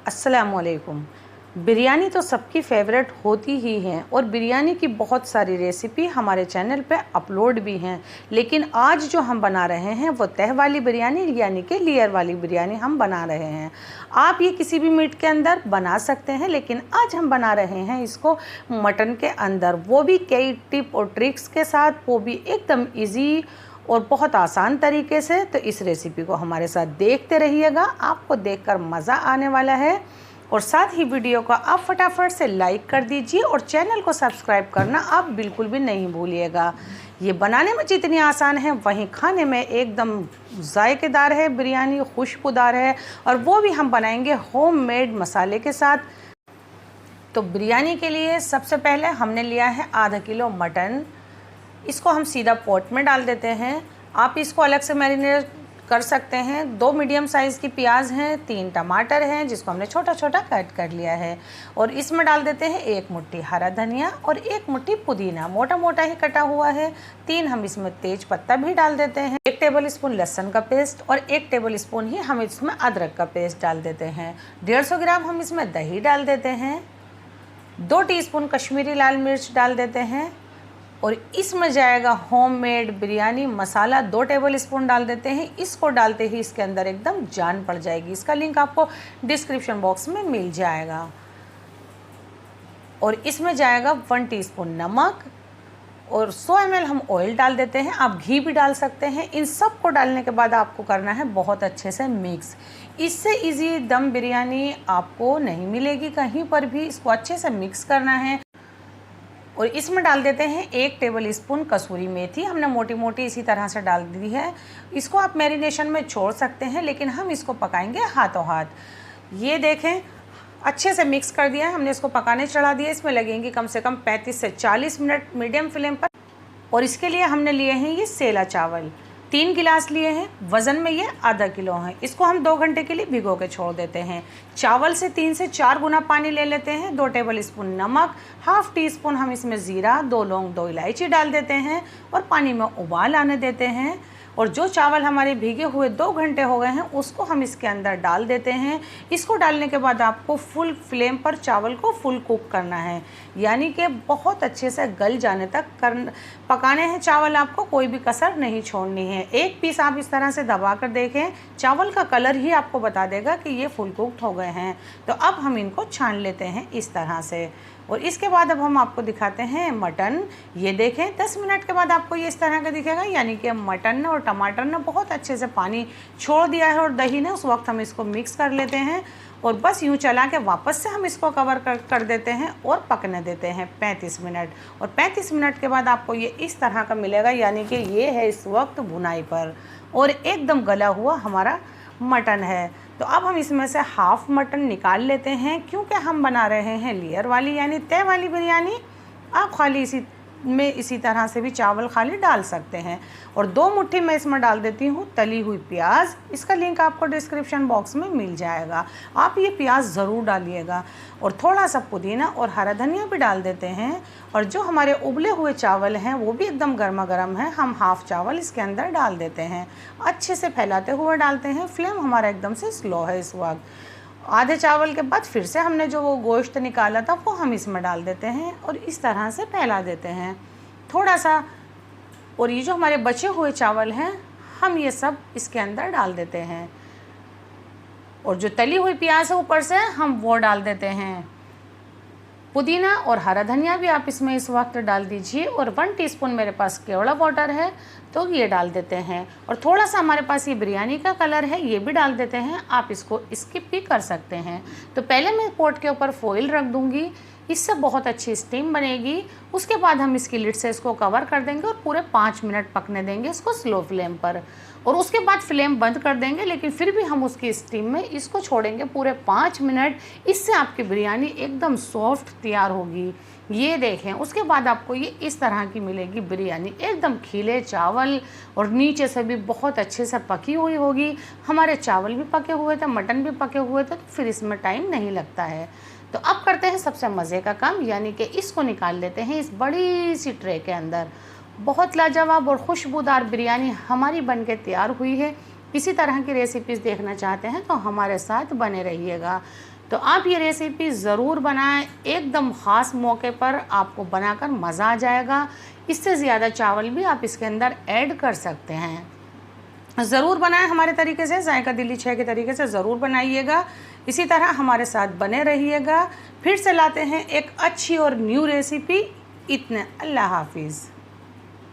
अस्सलामुअलैकुम। बिरयानी तो सबकी फेवरेट होती ही है और बिरयानी की बहुत सारी रेसिपी हमारे चैनल पे अपलोड भी हैं, लेकिन आज जो हम बना रहे हैं वो तह वाली बिरयानी यानी कि लेयर वाली बिरयानी हम बना रहे हैं। आप ये किसी भी मीट के अंदर बना सकते हैं, लेकिन आज हम बना रहे हैं इसको मटन के अंदर, वो भी कई टिप और ट्रिक्स के साथ, वो भी एकदम ईजी और बहुत आसान तरीके से। तो इस रेसिपी को हमारे साथ देखते रहिएगा, आपको देखकर मज़ा आने वाला है। और साथ ही वीडियो को आप फटाफट से लाइक कर दीजिए और चैनल को सब्सक्राइब करना आप बिल्कुल भी नहीं भूलिएगा। ये बनाने में जितनी आसान है वहीं खाने में एकदम जायकेदार है, बिरयानी खुशबूदार है, और वो भी हम बनाएंगे होममेड मसाले के साथ। तो बिरयानी के लिए सबसे पहले हमने लिया है आधा किलो मटन। इसको हम सीधा पॉट में डाल देते हैं। आप इसको अलग से मैरिनेट कर सकते हैं। 2 मीडियम साइज़ की प्याज हैं, 3 टमाटर हैं जिसको हमने छोटा छोटा कट कर लिया है, और इसमें डाल देते हैं 1 मुट्ठी हरा धनिया और 1 मुट्ठी पुदीना, मोटा मोटा ही कटा हुआ है। 3 हम इसमें तेज पत्ता भी डाल देते हैं। 1 टेबल स्पून लहसुन का पेस्ट और 1 टेबल स्पून ही हम इसमें अदरक का पेस्ट डाल देते हैं। 150 ग्राम हम इसमें दही डाल देते हैं। 2 टीस्पून कश्मीरी लाल मिर्च डाल देते हैं, और इसमें जाएगा होममेड बिरयानी मसाला 2 टेबल स्पून डाल देते हैं। इसको डालते ही इसके अंदर एकदम जान पड़ जाएगी। इसका लिंक आपको डिस्क्रिप्शन बॉक्स में मिल जाएगा। और इसमें जाएगा 1 टीस्पून नमक और 100 ml हम ऑयल डाल देते हैं। आप घी भी डाल सकते हैं। इन सब को डालने के बाद आपको करना है बहुत अच्छे से मिक्स। इससे इजी दम बिरयानी आपको नहीं मिलेगी कहीं पर भी। इसको अच्छे से मिक्स करना है। और इसमें डाल देते हैं 1 टेबल स्पून कसूरी मेथी। हमने मोटी मोटी इसी तरह से डाल दी है। इसको आप मैरिनेशन में छोड़ सकते हैं, लेकिन हम इसको पकाएंगे हाथों हाथ। ये देखें, अच्छे से मिक्स कर दिया है हमने, इसको पकाने चढ़ा दिया। इसमें लगेंगी कम से कम 35 से 40 मिनट मीडियम फ्लेम पर। और इसके लिए हमने लिए हैं ये सेला चावल, 3 गिलास लिए हैं। वज़न में ये आधा किलो है। इसको हम 2 घंटे के लिए भिगो के छोड़ देते हैं। चावल से 3 से 4 गुना पानी ले लेते हैं। 2 टेबल स्पून नमक, हाफ टी स्पून हम इसमें ज़ीरा, 2 लौंग, 2 इलायची डाल देते हैं और पानी में उबाल आने देते हैं। और जो चावल हमारे भीगे हुए 2 घंटे हो गए हैं उसको हम इसके अंदर डाल देते हैं। इसको डालने के बाद आपको फुल फ्लेम पर चावल को फुल कुक करना है, यानी कि बहुत अच्छे से गल जाने तक पकाने हैं चावल। आपको कोई भी कसर नहीं छोड़नी है। एक पीस आप इस तरह से दबा कर देखें, चावल का कलर ही आपको बता देगा कि ये फुल कुक्ड हो गए हैं। तो अब हम इनको छान लेते हैं इस तरह से। और इसके बाद अब हम आपको दिखाते हैं मटन। ये देखें, 10 मिनट के बाद आपको ये इस तरह का दिखेगा, यानी कि मटन ने और टमाटर ने बहुत अच्छे से पानी छोड़ दिया है और दही ने। उस वक्त हम इसको मिक्स कर लेते हैं और बस यूँ चला के वापस से हम इसको कवर कर देते हैं और पकने देते हैं 35 मिनट। और 35 मिनट के बाद आपको ये इस तरह का मिलेगा, यानी कि ये है इस वक्त भुनाई पर और एकदम गला हुआ हमारा मटन है। तो अब हम इसमें से हाफ़ मटन निकाल लेते हैं, क्योंकि हम बना रहे हैं लेयर वाली यानी तह वाली बिरयानी। आप खाली इसी तरह से भी चावल खाली डाल सकते हैं। और 2 मुट्ठी मैं इसमें डाल देती हूँ तली हुई प्याज। इसका लिंक आपको डिस्क्रिप्शन बॉक्स में मिल जाएगा। आप ये प्याज ज़रूर डालिएगा। और थोड़ा सा पुदीना और हरा धनिया भी डाल देते हैं। और जो हमारे उबले हुए चावल हैं वो भी एकदम गर्मा गर्म है। हम हाफ़ चावल इसके अंदर डाल देते हैं, अच्छे से फैलाते हुए डालते हैं। फ्लेम हमारा एकदम से स्लो है इस वक्त। आधे चावल के बाद फिर से हमने जो वो गोश्त निकाला था वो हम इसमें डाल देते हैं और इस तरह से फैला देते हैं थोड़ा सा। और ये जो हमारे बचे हुए चावल हैं हम ये सब इसके अंदर डाल देते हैं। और जो तली हुई प्याज है ऊपर से हम वो डाल देते हैं। पुदीना और हरा धनिया भी आप इसमें इस वक्त डाल दीजिए। और 1 टीस्पून मेरे पास केवड़ा वाटर है तो ये डाल देते हैं। और थोड़ा सा हमारे पास ये बिरयानी का कलर है, ये भी डाल देते हैं। आप इसको स्किप भी कर सकते हैं। तो पहले मैं पॉट के ऊपर फॉइल रख दूँगी, इससे बहुत अच्छी स्टीम बनेगी। उसके बाद हम इसकी लिड से इसको कवर कर देंगे और पूरे 5 मिनट पकने देंगे इसको स्लो फ्लेम पर। और उसके बाद फ्लेम बंद कर देंगे, लेकिन फिर भी हम उसकी स्टीम में इसको छोड़ेंगे पूरे 5 मिनट। इससे आपकी बिरयानी एकदम सॉफ्ट तैयार होगी। ये देखें, उसके बाद आपको ये इस तरह की मिलेगी बिरयानी, एकदम खिले चावल और नीचे से भी बहुत अच्छे से पकी हुई होगी। हमारे चावल भी पके हुए थे, मटन भी पके हुए थे, तो फिर इसमें टाइम नहीं लगता है। तो अब करते हैं सबसे मज़े का काम, यानी कि इसको निकाल लेते हैं इस बड़ी सी ट्रे के अंदर। बहुत लाजवाब और खुशबूदार बिरयानी हमारी बनके तैयार हुई है। इसी तरह की रेसिपीज़ देखना चाहते हैं तो हमारे साथ बने रहिएगा। तो आप ये रेसिपी ज़रूर बनाएं, एकदम ख़ास मौके पर आपको बनाकर मज़ा आ जाएगा। इससे ज़्यादा चावल भी आप इसके अंदर ऐड कर सकते हैं। ज़रूर बनाएं हमारे तरीके से, जायका दिल्ली 6 के तरीके से ज़रूर बनाइएगा। इसी तरह हमारे साथ बने रहिएगा। फिर से लाते हैं एक अच्छी और न्यू रेसिपी। इतने, अल्लाह हाफिज़।